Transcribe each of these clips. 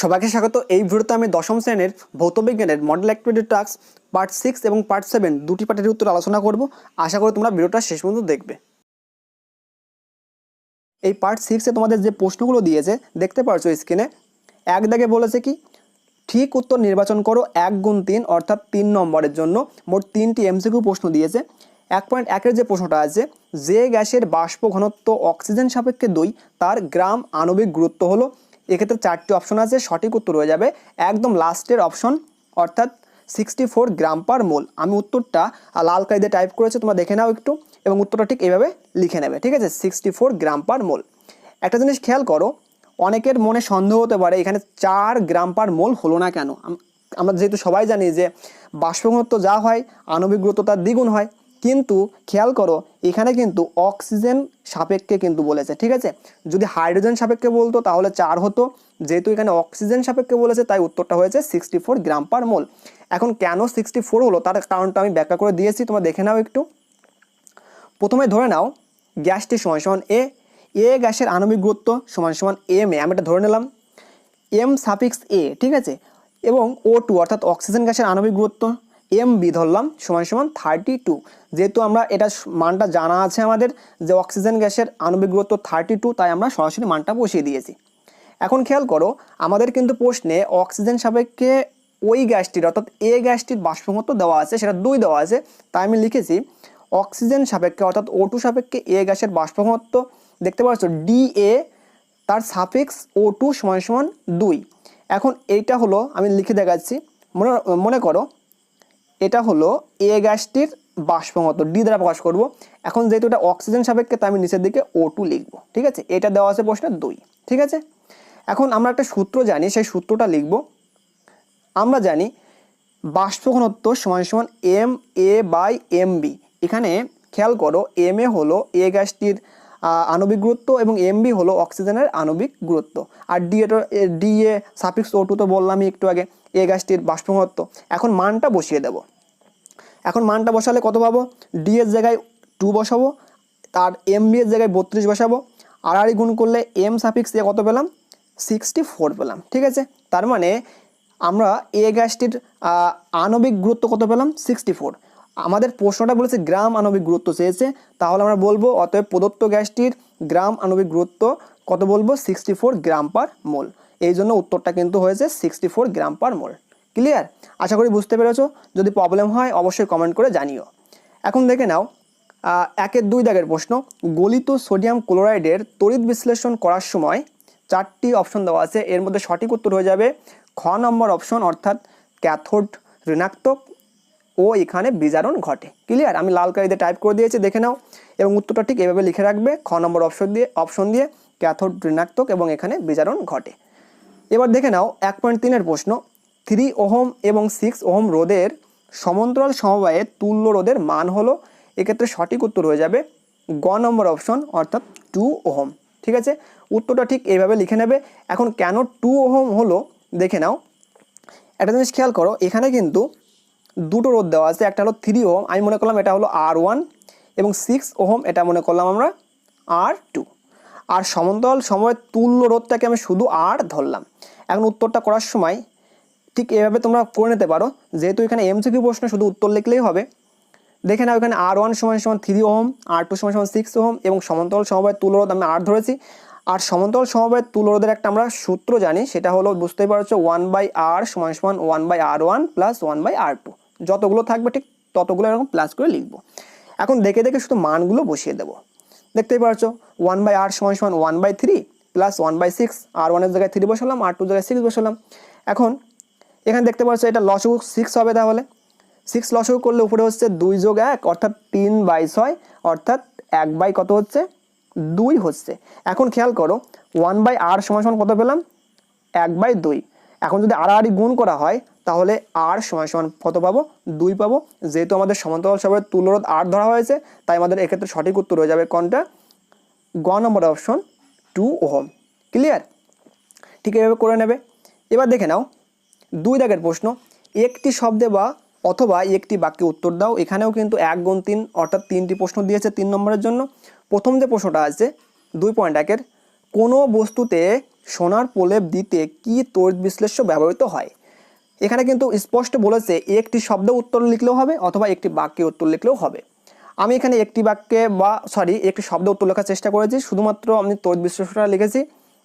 সবাইকে স্বাগত। এই ভিডিওতে আমি দশম শ্রেণীর ভৌতবিজ্ঞানের মডেল অ্যাক্টিভিটি টাস্ক পার্ট 6 এবং পার্ট 7 দুটি পার্টের উত্তর আলোচনা করব। আশা করি তোমরা ভিডিওটা শেষ পর্যন্ত দেখবে। এই পার্ট 6-এ তোমাদের যে প্রশ্নগুলো দিয়েছে দেখতে পাচ্ছ স্ক্রিনে। এক দাগে বলেছে কি, ঠিক উত্তর নির্বাচন করো 1 গুণ 3 অর্থাৎ 3 নম্বরের জন্য। মোট 3টি এমসিকিউ প্রশ্ন দিয়েছে। 1.1-এর যে প্রশ্নটা আছে, যে গ্যাসের বাষ্প ঘনত্ব অক্সিজেন সাপেক্ষে 2 তার গ্রাম আণবিক গুরুত্ব হলো। এক্ষেত্রে 4টি অপশন আছে, সঠিক উত্তর হয়ে যাবে একদম লাস্টের অপশন অর্থাৎ 64 গ্রাম পার মোল। আমি উত্তরটা লাল কালি দিয়ে টাইপ করেছি, তোমরা দেখে নাও একটু, এবং উত্তরটা ঠিক এইভাবে লিখে নেবে, ঠিক আছে? 64 গ্রাম পার মোল। একটা জিনিস খেয়াল করো, অনেকের মনে সন্দেহ হতে পারে এখানে 4 গ্রাম পার মোল হলো না কেন। আমরা যেহেতু সবাই জানি যে বাষ্প ঘনত্ব যা হয় আণবিক গুরুত্ব তার দ্বিগুণ হয়, কিন্তু খেয়াল করো এখানে কিন্তু অক্সিজেন সাপেক্ষে কিন্তু বলেছে, ঠিক আছে? যদি হাইড্রোজেন সাপেক্ষে বলতো তাহলে 4 হতো, যেহেতু এখানে অক্সিজেন সাপেক্ষে বলেছে তাই উত্তরটা হয়েছে 64 গ্রাম পার মোল। এখন কেন 64 হলো তার কারণটা আমি ব্যাখ্যা করে দিয়েছি, তোমরা দেখে নাও একটু। প্রথমে ধরে নাও গ্যাসটি সমান সমান এ গ্যাসের আণবিক গুরুত্ব সমান সমান এম এ, আমি এটা ধরে নিলাম এম সাফিক্স এ, ঠিক আছে? এবং O2 অর্থাৎ অক্সিজেন গ্যাসের আণবিক গুরুত্ব এম বি ধরলাম সমান সমান 32। যেহেতু আমরা এটা মানটা জানা আছে আমাদের যে অক্সিজেন গ্যাসের আণবিক গুরুত্ব 32, তাই আমরা সরাসরি মানটা বসিয়ে দিয়েছি। এখন খেয়াল করো আমাদের কিন্তু প্রশ্নে অক্সিজেন সাপেক্ষে ওই গ্যাসটির অর্থাৎ এ গ্যাসটির বাষ্প ঘনত্ব দেওয়া আছে, সেটা 2 দেওয়া আছে, তাই আমি লিখেছি অক্সিজেন সাপেক্ষে অর্থাৎ O2 সাপেক্ষে এ গ্যাসের বাষ্প ঘনত্ব দেখতে পাচ্ছ DA, তার সাফিক্স O2 সমান সমান 2। এখন এইটা হলো, আমি লিখে দেখাচ্ছি, মনে করো এটা হলো এ গ্যাসটির বাষ্প ঘনত্ব, ডি দ্বারা প্রকাশ করব। এখন যেহেতু এটা অক্সিজেন সাপেক্ষে তাই আমি নিচের দিকে O2 লিখব, ঠিক আছে? এটা দেওয়া আছে প্রশ্নে 2, ঠিক আছে? এখন আমরা একটা সূত্র জানি, সেই সূত্রটা লিখব। আমরা জানি বাষ্প ঘনত্ব সমান সমান M A by M B. এখানে খেয়াল করো এম এ হলো এ গ্যাসটির আণবিক গুরুত্ব এবং এম বি হলো অক্সিজেনের আণবিক গুরুত্ব, আর ডি এ সাফিক্স O2 তো বললামই একটু আগে, এ গ্যাসটির বাষ্প ঘনত্ব। এখন মানটা বসিয়ে দেব। এখন মানটা বসালে কত পাবো? ডি এর জায়গায় 2 বসাবো, তার এম বি এর জায়গায় 32 বসাবো, আর গুণ করলে এম সাফিক্স এ কত পেলাম? 64 পেলাম, ঠিক আছে? তার মানে আমরা এ গ্যাসটির আণবিক গুরুত্ব কত পেলাম? 64। আমাদের প্রশ্নটা বলেছে গ্রাম আণবিক গুরুত্ব চেয়েছে, তাহলে আমরা বলবো অতএব প্রদত্ত গ্যাসটির গ্রাম আণবিক গুরুত্ব কত বলবো? 64 গ্রাম পার মোল। এই জন্য উত্তরটা কিন্তু হয়েছে 64 গ্রাম পার মোল। ক্লিয়ার? আশা করি বুঝতে পেরেছো। যদি প্রবলেম হয় অবশ্যই কমেন্ট করে জানিও। এখন দেখে নাও 1-এর 2 দাগের প্রশ্ন, গলিত সোডিয়াম ক্লোরাইডের তড়িৎ বিশ্লেষণ করার সময় 4টি অপশন দেওয়া আছে, এর মধ্যে সঠিক উত্তর হয়ে যাবে খ নম্বর অপশন অর্থাৎ ক্যাথোড ঋণাত্মক ও এখানে বিজারণ ঘটে। ক্লিয়ার? আমি লাল কালিতে টাইপ করে দিয়েছি, দেখে নাও, এবং উত্তরটা ঠিক এভাবে লিখে রাখবে খ নম্বর অপশন দিয়ে ক্যাথোড ঋণাত্মক এবং এখানে বিজারণ ঘটে। এবার দেখে নাও 1.3-এর প্রশ্ন, 3 ওহম এবং 6 ওহম রোধের সমান্তরাল সমবায়ে তুল্য রোধের মান হলো। এক্ষেত্রে সঠিক উত্তর হয়ে যাবে গ নম্বর অপশন অর্থাৎ 2 ওহম, ঠিক আছে? উত্তরটা ঠিক এইভাবে লিখে নেবে। এখন কেন 2 ওহম হলো দেখে নাও। একটা জিনিস খেয়াল করো, এখানে কিন্তু দুটো রোধ দেওয়া আছে, একটা হলো 3 ওহম, আমি মনে করলাম এটা হলো R1, এবং 6 ওহম এটা মনে করলাম আমরা R2। আর সমান্তরাল সময়ের তুল্য রোধটাকে আমি শুধু R ধরলাম। এখন উত্তরটা করার সময় ঠিক এভাবে তোমরা করে নিতে পারো, যেহেতু এখানে এমসিকিউ প্রশ্ন শুধু উত্তর লিখলেই হবে। দেখে নাও এখানে R1 সমান সমান 3 ওহম, R2 সমান সমান 6 ওহম, এবং সমান্তরাল সমবায়ের তুল্য রোধ আমি R ধরেছি। আর সমান্তরাল সমবায়ের তুল্য রোধের একটা আমরা সূত্র জানি, সেটা হলো বুঝতেই পারছো 1/R সমান সমান 1/R1 প্লাস 1/R2। যতগুলো থাকবে ঠিক ততগুলো এরকম প্লাস করে লিখবো। এখন দেখে দেখে শুধু মানগুলো বসিয়ে দেবো। দেখতেই পারছো 1/R সমান সমান 1/3 প্লাস 1/6, R1 এর জায়গায় 3 বসালাম, R2 জায়গায় 6 বসালাম। এখন এখানে দেখতে পাচ্ছ এটা লসাগু 6 হবে, তাহলে 6 লসাগু করলে উপরে হচ্ছে 2 যোগ 1 অর্থাৎ 3/6 অর্থাৎ 1/ কত হচ্ছে? 2 হচ্ছে। এখন খেয়াল করো 1/R সমান সমান কত পেলাম? 1/2। এখন যদি আড়াআড়ি গুণ করা হয় তাহলে R সমান সমান কত পাবো? 2 পাবো। যেহেতু আমাদের সমান্তরাল সমবায়ের তুল্য রোধ R ধরা হয়েছে, তাই আমাদের এক্ষেত্রে সঠিক উত্তর হয়ে যাবে কোনটা? গ নম্বর অপশন 2 ওহম। ক্লিয়ার? ঠিক এভাবে করে নেবে। এবার দেখে নাও 2 দাগের প্রশ্ন, একটি শব্দে বা অথবা একটি বাক্যে উত্তর দাও। এখানেও কিন্তু 1 গুণ 3 অর্থাৎ 3টি প্রশ্ন দিয়েছে 3 নম্বরের জন্য। প্রথম যে প্রশ্নটা আছে 2.1-এর, কোনো বস্তুতে সোনার প্রলেপ দিতে কি তড়িৎ বিশ্লেষ্য ব্যবহৃত হয়? এখানে কিন্তু স্পষ্ট বলেছে একটি শব্দ উত্তর লিখলেও হবে অথবা একটি বাক্যে উত্তর লিখলেও হবে। আমি এখানে একটি বাক্যে একটি শব্দ উত্তর লেখার চেষ্টা করেছি, শুধুমাত্র আমি তড়িৎ বিশ্লেষ্যটা লিখেছি।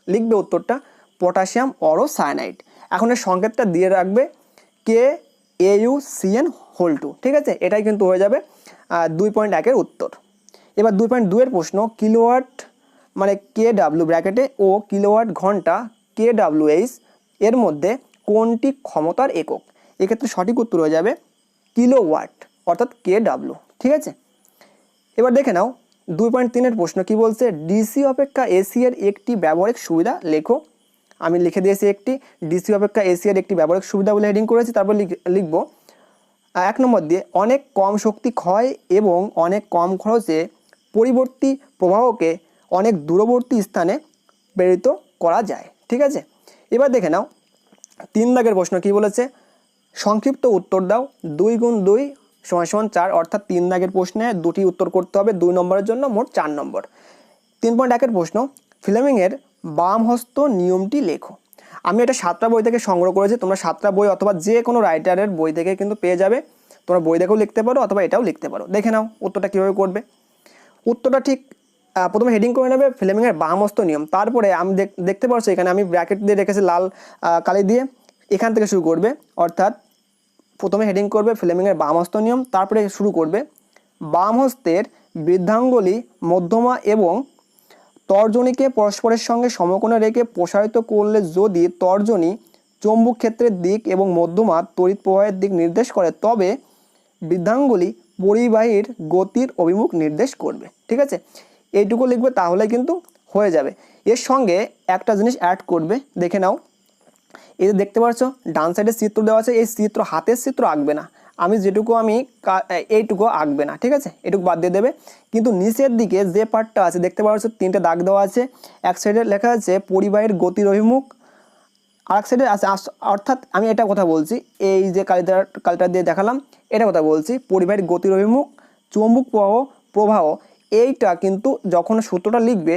লিখবে উত্তরটা পটাশিয়াম অরোসায়ানাইড। এখন এর সংকেতটা দিয়ে রাখবে KAUCN2, ঠিক আছে? এটাই কিন্তু হয়ে যাবে 2.1-এর উত্তর। এবার 2.2-এর প্রশ্ন, কিলোওয়াট মানে KW ব্র্যাকেটে ও কিলোওয়াট ঘন্টা KWH এর মধ্যে কোনটি ক্ষমতার একক? এক্ষেত্রে সঠিক উত্তর হয়ে যাবে কিলোওয়াট অর্থাৎ KW, ঠিক আছে? এবার দেখে নাও 2.3-এর প্রশ্ন কি বলছে, ডিসি অপেক্ষা এসি এর একটি ব্যবহারিক সুবিধা লেখো। আমি লিখে দিয়েছি একটি ডিসি অপেক্ষা এসি এর একটি ব্যবহারিক সুবিধা বলে হেডিং করেছি। তারপর লিখবো 1 নম্বর দিয়ে অনেক কম শক্তি ক্ষয় এবং অনেক কম খরচে পরিবর্তী প্রবাহকে অনেক দূরবর্তী স্থানে প্রেরিত করা যায়, ঠিক আছে? এবার দেখে নাও 3 দাগের প্রশ্ন কি বলেছে, সংক্ষিপ্ত উত্তর দাও। 2 × 2 = 4, অর্থাৎ 3 দাগের প্রশ্নে দুটি উত্তর করতে হবে 2 নম্বরের জন্য, মোট 4 নম্বর। 3.1-এর প্রশ্ন, ফ্লেমিংয়ের বাম হস্ত নিয়মটি লেখো। আমি এটা 7টা বই থেকে সংগ্রহ করেছি, তোমরা 7টা বই অথবা যে কোনো রাইটারের বই থেকে কিন্তু পেয়ে যাবে। তোমরা বই দেখেও লিখতে পারো অথবা এটাও লিখতে পারো। দেখে নাও উত্তরটা কীভাবে করবে। উত্তরটা ঠিক প্রথমে হেডিং করে নেবে ফ্লেমিংয়ের বাম হস্ত নিয়ম। তারপরে আমি দেখতে পাচ্ছি এখানে আমি ব্র্যাকেট দিয়ে রেখেছি লাল কালি দিয়ে, এখান থেকে শুরু করবে। অর্থাৎ প্রথমে হেডিং করবে ফ্লেমিংয়ের বাম হস্ত নিয়ম, তারপরে শুরু করবে বাম হস্তের বৃদ্ধাঙ্গুলি মধ্যমা এবং তর্জনীকে পরস্পরের সঙ্গে সমকোণে রেখে প্রসারিত করলে যদি তর্জনী চৌম্বক ক্ষেত্রের দিক এবং মধ্যমা তড়িৎ প্রবাহের দিক নির্দেশ করে, তবে বৃদ্ধাঙ্গুলি পরিবাহীর গতির অভিমুখ নির্দেশ করবে, ঠিক আছে? এইটুকু লিখবে, তাহলে কিন্তু হয়ে যাবে। এর সঙ্গে একটা জিনিস অ্যাড করবে, দেখে নাও। এই যে দেখতে পাচ্ছ ডান সাইডে চিত্র দেওয়া আছে, এই চিত্র হাতের চিত্র আঁকবে না, এইটুকু আঁকবে না, ঠিক আছে? এটুকু বাদ দিয়ে দেবে। কিন্তু নিচের দিকে যে পার্টটা আছে দেখতে পাচ্ছ 3টে দাগ দেওয়া আছে। এক সাইডে লেখা আছে পরিবাহীর গতির অভিমুখ, আর এক সাইডে আছে, অর্থাৎ আমি এটা কথা বলছি, এই যে কালিটা দিয়ে দেখালাম এটা কথা বলছি, পরিবাহীর গতির অভিমুখ চৌম্বক প্রবাহ। এইটা কিন্তু যখন সূত্রটা লিখবে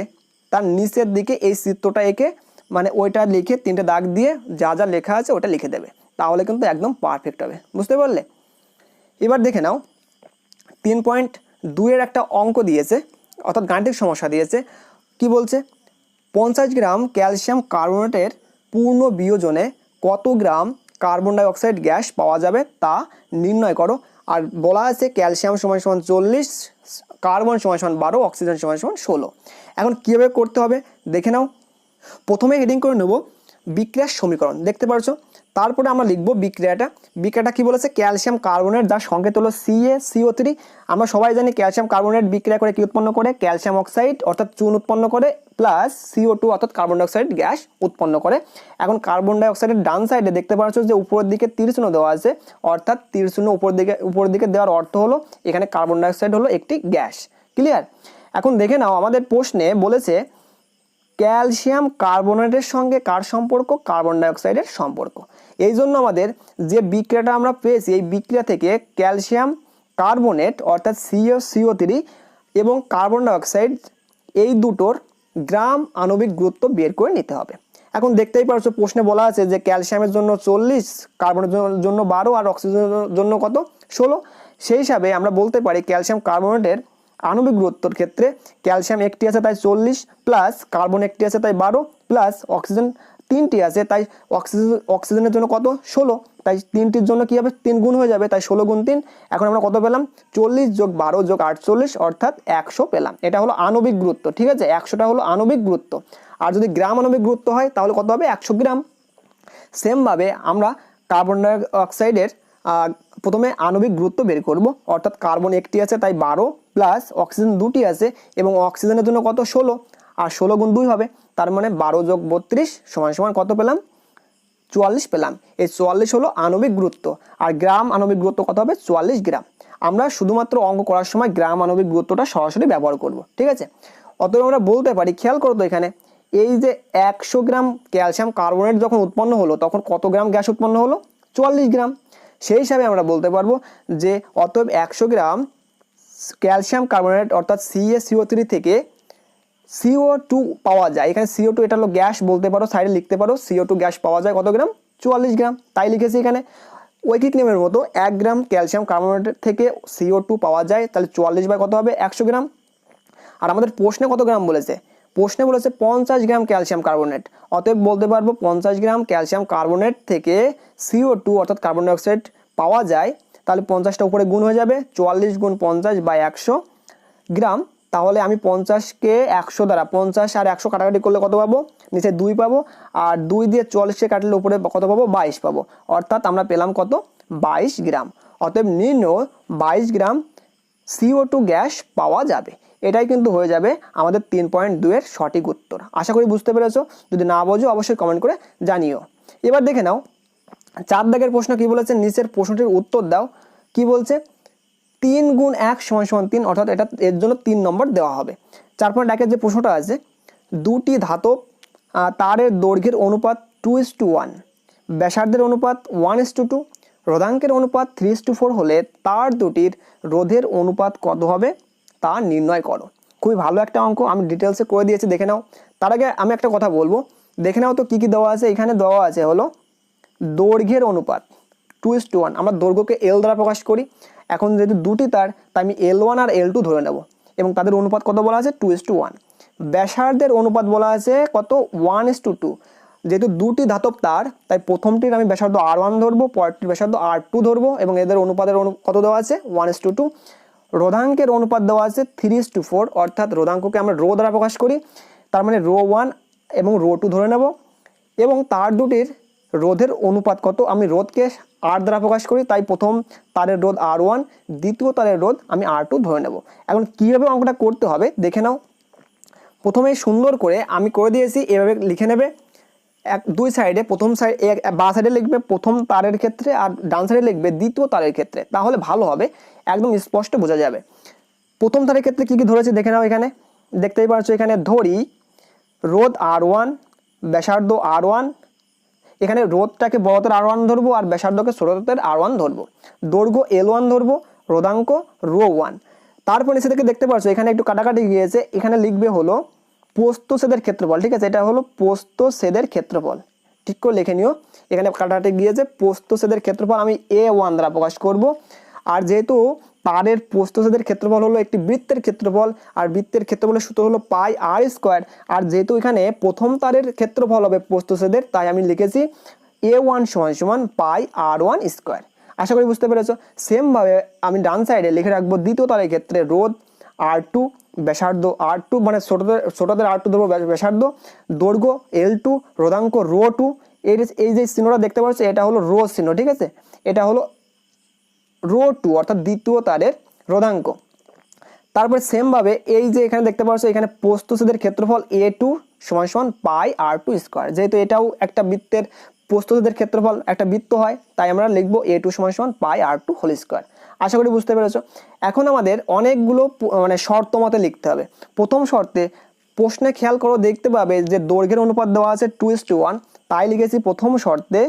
তার নিচের দিকে এই চিত্রটা এঁকে মানে ওইটা লিখে 3টে দাগ দিয়ে যা যা লেখা আছে ওটা লিখে দেবে, তাহলে কিন্তু একদম পারফেক্ট হবে। বুঝতে পারলে? এবার দেখে নাও 3.2-এর একটা অঙ্ক দিয়েছে, অর্থাৎ গাণিতিক সমস্যা দিয়েছে। কি বলছে, 50 গ্রাম ক্যালসিয়াম কার্বনেটের পূর্ণ বিয়োজনে কত গ্রাম কার্বন ডাইঅক্সাইড গ্যাস পাওয়া যাবে তা নির্ণয় করো। আর বলা আছে ক্যালসিয়াম = 40, কার্বন = 12, অক্সিজেন = 16। এখন কীভাবে করতে হবে দেখে নাও। প্রথমে হেডিং করে নেব বিক্রিয়ার সমীকরণ, দেখতে পাচ্ছ। তারপরে আমরা লিখব বিক্রিয়াটা কি বলেছে, ক্যালসিয়াম কার্বনেট যার সংকেত হলো CaCO3। আমরা সবাই জানি ক্যালসিয়াম কার্বনেট বিক্রিয়া করে কি উৎপন্ন করে, ক্যালসিয়াম অক্সাইড অর্থাৎ চুন উৎপন্ন করে, প্লাস CO2 অর্থাৎ কার্বন ডাইঅক্সাইড গ্যাস উৎপন্ন করে। এখন কার্বন ডাইঅক্সাইডের ডান সাইডে দেখতে পাচ্ছ যে উপরের দিকে তীর চিহ্ন দেওয়া আছে, অর্থাৎ তীর চিহ্ন উপরের দিকে দেওয়ার অর্থ হলো এখানে কার্বন ডাইঅক্সাইড হলো একটি গ্যাস। ক্লিয়ার? এখন দেখে নাও আমাদের প্রশ্নে বলেছে ক্যালসিয়াম কার্বনেটের সঙ্গে কার সম্পর্ক, কার্বন ডাইঅক্সাইডের সম্পর্ক। এই জন্য আমাদের যে বিক্রিয়াটা আমরা পেয়েছি এই বিক্রিয়া থেকে ক্যালসিয়াম কার্বনেট অর্থাৎ CaCO3 এবং কার্বন ডাইঅক্সাইড এই দুটোর গ্রাম আণবিক গুরুত্ব বের করে নিতে হবে। এখন দেখতেই পাচ্ছ প্রশ্নে বলা আছে যে ক্যালসিয়ামের জন্য 40, কার্বনের জন্য 12 আর অক্সিজেনের জন্য কত 16। সেই হিসাবে আমরা বলতে পারি ক্যালসিয়াম কার্বনেটের আণবিক গুরুত্বের ক্ষেত্রে ক্যালসিয়াম একটি আছে তাই 40, প্লাস কার্বন একটি আছে তাই 12, প্লাস অক্সিজেন 3টি আছে তাই অক্সিজেনের জন্য কত 16, তাই 3টির জন্য কি হবে 3 গুণ হয়ে যাবে, তাই 16 × 3। এখন আমরা কত পেলাম 40 + 12 + 48 অর্থাৎ 100 পেলাম। এটা হলো আণবিক গুরুত্ব, ঠিক আছে? 100টা হলো আণবিক গুরুত্ব। আর যদি গ্রাম আণবিক গুরুত্ব হয় তাহলে কত হবে 100 গ্রাম। সেমভাবে আমরা কার্বন ডাইঅক্সাইডের প্রথমে আণবিক গুরুত্ব বের করব, অর্থাৎ কার্বন একটি আছে তাই 12, প্লাস অক্সিজেন 2টি আছে এবং অক্সিজেনের জন্য কত 16, আর 16 × 2 হবে, তার মানে 12 + 32 = কত পেলাম 44 পেলাম। এই 44 হলো আণবিক গুরুত্ব, আর গ্রাম আণবিক গুরুত্ব কত হবে 44 গ্রাম। আমরা শুধুমাত্র অঙ্ক করার সময় গ্রাম আণবিক গুরুত্বটা সরাসরি ব্যবহার করব, ঠিক আছে? অতএব আমরা বলতে পারি, খেয়াল করো তো এখানে এই যে 100 গ্রাম ক্যালসিয়াম কার্বনেট যখন উৎপন্ন হলো তখন কত গ্রাম গ্যাস উৎপন্ন হলো 44 গ্রাম। সেই হিসাবে আমরা বলতে পারবো যে অতএব 100 গ্রাম ক্যালসিয়াম কার্বনেট অর্থাৎ CaCO3 থেকে CO2 পাওয়া যায়, এখানে CO2 এটা হলো গ্যাস বলতে পারো, সাইডে লিখতে পারো CO2 গ্যাস পাওয়া যায় কত গ্রাম, 44 গ্রাম, তাই লিখেছি এখানে। ঐকিক নিয়মের মতো 1 গ্রাম ক্যালসিয়াম কার্বনেট থেকে CO2 পাওয়া যায়, তাহলে 44 বাই কত হবে 100 গ্রাম। আর আমাদের প্রশ্নে কত গ্রাম বলেছে, প্রশ্নে বলেছে 50 গ্রাম ক্যালসিয়াম কার্বনেট, অতএব বলতে পারবো 50 গ্রাম ক্যালসিয়াম কার্বনেট থেকে CO2 অর্থাৎ কার্বন ডাইঅক্সাইড পাওয়া যায়, তাহলে 50টা উপরে গুণ হয়ে যাবে, 44 গুণ 50 বাই 100 গ্রাম। তাহলে আমি 50কে 100 দ্বারা, 50 আর 100 কাটাকাটি করলে কত পাবো, নিচে 2 পাবো, আর 2 দিয়ে 44কে কাটলে উপরে কত পাবো 22 পাবো, অর্থাৎ আমরা পেলাম কত 22 গ্রাম। অতএব নির্ণয় 22 গ্রাম CO2 গ্যাস পাওয়া যাবে। এটাই কিন্তু হয়ে যাবে আমাদের 3.2 এর সঠিক উত্তর। আশা করি বুঝতে পেরেছো, যদি না বোঝো অবশ্যই কমেন্ট করে জানিও। এবার দেখে নাও 4 দাগের প্রশ্ন কি বলেছে, নিচের প্রশ্নটির উত্তর দাও। কি বলছে, 3 গুণ 1 সমান 3, অর্থাৎ এটা এর জন্য 3 নম্বর দেওয়া হবে। 4.1 যে প্রশ্নটা আছে, দুটি ধাতব তারের দৈর্ঘ্যের অনুপাত 2:1, ব্যাসার্ধের অনুপাত 1:2, রোধাঙ্কের অনুপাত 3:4 হলে তার দুটির রোধের অনুপাত কত হবে তা নির্ণয় করো। খুবই ভালো একটা অঙ্ক, আমি ডিটেলসে করে দিয়েছি, দেখে নাও। তার আগে আমি একটা কথা বলবো, দেখে নাও তো কি কি দেওয়া আছে। এখানে দেওয়া আছে হলো দৈর্ঘ্যের অনুপাত 2:1, আমরা দৈর্ঘ্যকে L দ্বারা প্রকাশ করি। এখন যেহেতু দুটি তার, তাই আমি L1 আর L2 ধরে নেব, এবং তাদের অনুপাত কত বলা আছে 2:1। ব্যাসার্ধের অনুপাত বলা আছে কত 1:2, যেহেতু দুটি ধাতব তার তাই প্রথমটির আমি ব্যাসার্ধ R1 ধরবো, পরেরটির ব্যাসার্ধ R2 ধরবো, এবং এদের অনুপাতের কত দেওয়া আছে 1:2। রোধাঙ্কের অনুপাত দেওয়া আছে 3:4, অর্থাৎ রোধাঙ্ককে আমরা রো দ্বারা প্রকাশ করি, তার মানে ρ1 এবং ρ2 ধরে নেব, এবং তার দুটির রোধের অনুপাত কত, আমি রোধকে R দ্বারা প্রকাশ করি, তাই প্রথম তারের রোধ R1, দ্বিতীয় তারের রোধ আমি R2 ধরে নেব। এখন কীভাবে অঙ্কটা করতে হবে দেখে নাও। প্রথমেই সুন্দর করে আমি করে দিয়েছি, এভাবে লিখে নেবে। দুই সাইডে, প্রথম সাইড বাঁ সাইডে লিখবে প্রথম তারের ক্ষেত্রে, আর ডান সাইডে লিখবে দ্বিতীয় তারের ক্ষেত্রে, তাহলে ভালো হবে, একদম স্পষ্ট বোঝা যাবে। প্রথম তারের ক্ষেত্রে কি কি ধরেছে দেখে নাও। এখানে দেখতেই পাচ্ছ, এখানে ধরি রোধ R1, ব্যাসার্ধ R1, এখানে রোধটাকে বড়তের R1 ধরবো আর ব্যাসার্ধকে ছোটতের R1 ধরবো, দৈর্ঘ্য L1 ধরবো, রোধাঙ্ক ρ1। তারপর নিচে থেকে দেখতে পাচ্ছ এখানে একটু কাটাকাটি গিয়েছে, এখানে লিখবে হলো প্রস্থচ্ছেদের ক্ষেত্রফল, ঠিক আছে, এটা হলো প্রস্থচ্ছেদের ক্ষেত্রফল, ঠিক করে লিখে নিও। এখানে কাটাকাটি গিয়েছে, প্রস্থচ্ছেদের ক্ষেত্রফল আমি A1 দ্বারা প্রকাশ করব। আর যেহেতু তারের প্রস্থচ্ছেদের ক্ষেত্রফল হলো একটি বৃত্তের ক্ষেত্রফল, আর বৃত্তের ক্ষেত্রফলের সূত্র হলো πr², আর যেহেতু এখানে প্রথম তারের ক্ষেত্রফল হবে প্রস্থচ্ছেদের, তাই আমি লিখেছি A1 সমান πr1²। আশা করি বুঝতে পেরেছো। সেমভাবে আমি ডান সাইডে লিখে রাখবো দ্বিতীয় তারের ক্ষেত্রে রোধ R2, ব্যাসার্ধ R2, মানে ছোটদের R2 ধরবো ব্যাসার্ধ, দৈর্ঘ্য L2, রোধাঙ্ক ρ2। এই যে চিহ্নটা দেখতে পাচ্ছ এটা হলো রো চিহ্ন, ঠিক আছে, এটা হলো ρ2 অর্থাৎ দ্বিতীয় তারের রোধাঙ্ক। তারপরে সেমভাবে এই যে এখানে দেখতে পাচ্ছ, এখানে প্রস্থচ্ছেদের ক্ষেত্রফল A2 সমান πr2², যেহেতু এটাও একটা বৃত্তের প্রস্থচ্ছেদের ক্ষেত্রফল একটা বৃত্ত হয়, তাই আমরা লিখবো A2 সমান πr2²। আশা করি বুঝতে পেরেছো। এখন আমাদের অনেকগুলো মানে শর্ত মতে লিখতে হবে। প্রথম শর্তে প্রশ্নে খেয়াল করো, দেখতে পাবে যে দৈর্ঘ্যের অনুপাত দেওয়া আছে 2:1, তাই লিখেছি প্রথম শর্তে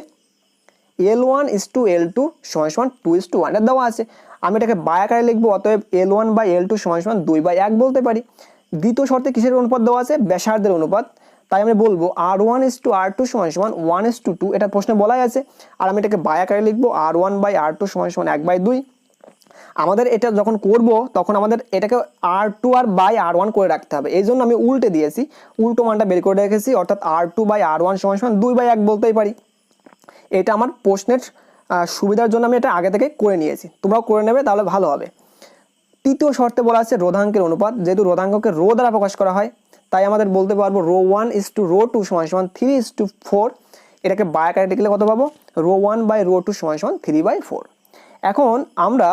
L1:L2 সমান 2:1 এর দেওয়া আছে। আমি এটাকে বাই আকারে লিখবো, অতএব L1/L2 সমান 2/1 বলতে পারি। দ্বিতীয় শর্তে কিসের অনুপাত দেওয়া আছে, ব্যাসার্ধের অনুপাত, তাই আমি বলবো R1:R2 সমান 1:2, এটা প্রশ্নে বলাই আছে। আর আমি এটাকে বাই আকারে লিখবো R1/R2 সমান 1/2। আমাদের এটা যখন করব তখন আমাদের এটাকে R2 আর বাই R1 করে রাখতে হবে, এই জন্য আমি উল্টে দিয়েছি, উল্টো মানটা বের করে রেখেছি, অর্থাৎ R2/R1 সমান 2/1 বলতেই পারি। এটা আমার প্রশ্নের সুবিধার জন্য আমি এটা আগে থেকে করে নিয়েছি, তোমরাও করে নেবে, তাহলে ভালো হবে। তৃতীয় শর্তে বলা আছে রোধাঙ্কের অনুপাত, যেহেতু রোধাঙ্ককে রো দ্বারা প্রকাশ করা হয়, তাই আমাদের বলতে পারবো ρ1:ρ2 সমান 3:4। এটাকে বাই আকারে লিখলে কত পাবো, ρ1/ρ2 সমান 3/4। এখন আমরা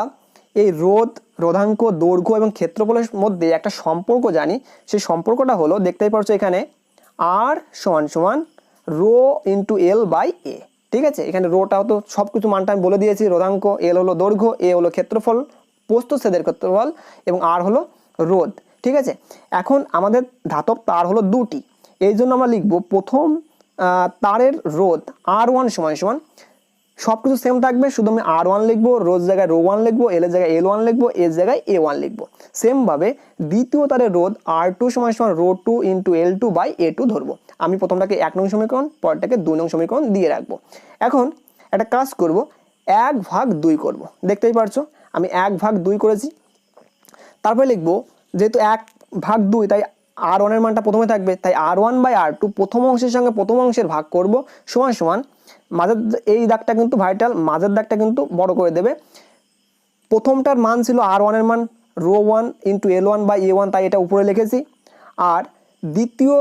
এই রোধ, রোধাঙ্ক, দৈর্ঘ্য এবং ক্ষেত্রফলের মধ্যে একটা সম্পর্ক জানি। সেই সম্পর্কটা হলো, দেখতেই পাচ্ছ এখানে R সমান ρ×L/A, ঠিক আছে। এখানে রোটা তো সব কিছু মানটা আমি বলে দিয়েছি, রোধাঙ্ক, L হলো দৈর্ঘ্য, A হলো ক্ষেত্রফল, প্রস্থচ্ছেদের ক্ষেত্রফল, এবং R হলো রোধ, ঠিক আছে। এখন আমাদের ধাতব তার হলো দুটি, এই জন্য আমরা লিখব প্রথম তারের রোধ R1 সমান সব কিছু সেম থাকবে, শুধু আমি R1 লিখবো, রোজ জায়গায় ρ1 লিখবো, এল এর জায়গায় L1 লিখবো, এর জায়গায় A1 লিখবো। সেমভাবে দ্বিতীয় তারের রোধ R2 সমান সমান ρ2 ইন্টু L2 বাই A2 ধরবো। আমি প্রথমটাকে 1 নং সমীকরণ, পরটাকে 2 নং সমীকরণ দিয়ে রাখবো। এখন একটা কাজ করব, 1/2 করব। দেখতেই পারছো আমি 1/2 করেছি। তারপরে লিখবো যেহেতু 1/2 তাই R1 এর মানটা প্রথমে থাকবে, তাই R1 বাই R2 প্রথম অংশের সঙ্গে প্রথম অংশের ভাগ করব, সমান সমান মাঝের এই দাগটা কিন্তু ভাইটাল, মাঝের দাগটা কিন্তু বড় করে দেবে। প্রথমটার মান ছিল R1 এর মান ρ1 ইন্টু L1 বাই A1, তাই এটা উপরে লিখেছি। আর দ্বিতীয়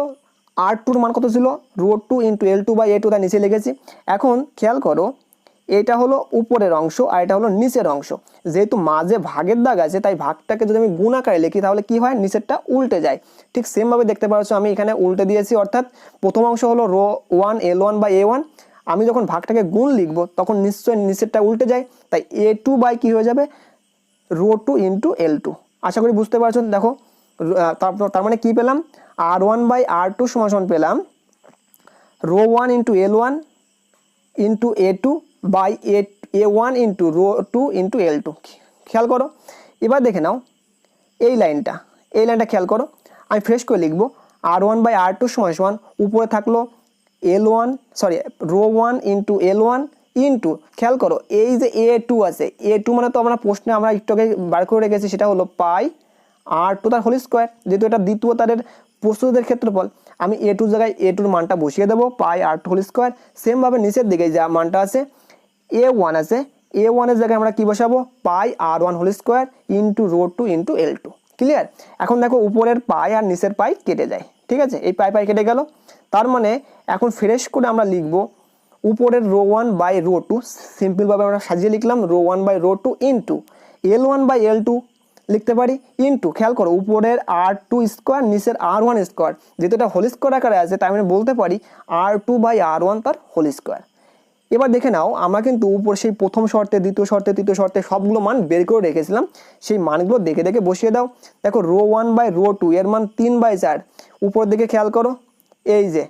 R2 মান কত ছিল, ρ2 ইন্টু L2 বাই A2, তাই নিচে লিখেছি। এখন খেয়াল করো, এটা হলো উপরের অংশ আর এটা হলো নিচের অংশ। যেহেতু মাঝে ভাগের দাগ আছে, তাই ভাগটাকে যদি আমি গুণ আকারে লিখি তাহলে কি হয়, নিচেরটা উল্টে যায়। ঠিক সেমভাবে দেখতে পাচ্ছ আমি এখানে উল্টে দিয়েছি, অর্থাৎ প্রথম অংশ হলো ρ1 L1 বাই A1, আমি যখন ভাগটাকে গুণ লিখবো তখন নিশ্চয়ই নিচেরটা উল্টে যায়, তাই A2 বাই কি হয়ে যাবে, ρ2 ইন্টু L2। আশা করি বুঝতে পারছো। দেখো তার মানে কি পেলাম, R1 বাই R2 সমান সমান পেলাম ρ1 into L1 into A2 by A1 into ρ2 into L2। খেয়াল করো, এবার দেখে নাও এই লাইনটা খেয়াল করো, আমি ফ্রেশ করে লিখবো R1 বাই R2 সমান সমান উপরে থাকলো ρ1 ইন্টু L1 ইন্টু, খেয়াল করো এই যে A2 আছে, A2 মানে তো আমরা প্রশ্নে আমরা একটু আগে বার করে রেখেছি, সেটা হলো পাই R2 তার হোল স্কোয়ার। যেহেতু এটা দ্বিতীয় তারের প্রস্তুতের ক্ষেত্রফল, আমি A2 জায়গায় A2 মানটা বসিয়ে দেবো, পাই R2 হোল স্কোয়ার। সেমভাবে নিচের দিকে যা মানটা আছে A1 আছে, A1 এর জায়গায় আমরা কি বসাবো, pi R1 whole square into ρ2 into L2। Clear? এখন দেখো উপরের পাই আর নিচের পাই কেটে যায়, ঠিক আছে, এই পাই কেটে গেল। তার মানে এখন ফ্রেশ করে আমরা লিখবো উপরের ρ1 বাই ρ2, সিম্পলভাবে আমরা সাজিয়ে লিখলাম ρ1 by ρ2 into L1 by L2 লিখতে পারি, ইন্টু খেয়াল করো উপরের R2 স্কোয়ার নিচের R1 স্কোয়ার, যেহেতু এটা হোল স্কোয়ার আকারে আছে তাই আমি বলতে পারি R2 বাই R1 তার হোল স্কোয়ার। এবার দেখে নাও আমরা কিন্তু উপর সেই প্রথম শর্তে, দ্বিতীয় শর্তে, তৃতীয় শর্তে সবগুলো মান বের করে রেখেছিলাম, সেই মানগুলো দেখে দেখে বসিয়ে দাও। দেখো ρ1 বাই ρ2 এর মান 3/4, উপর দিকে খেয়াল করো এই যে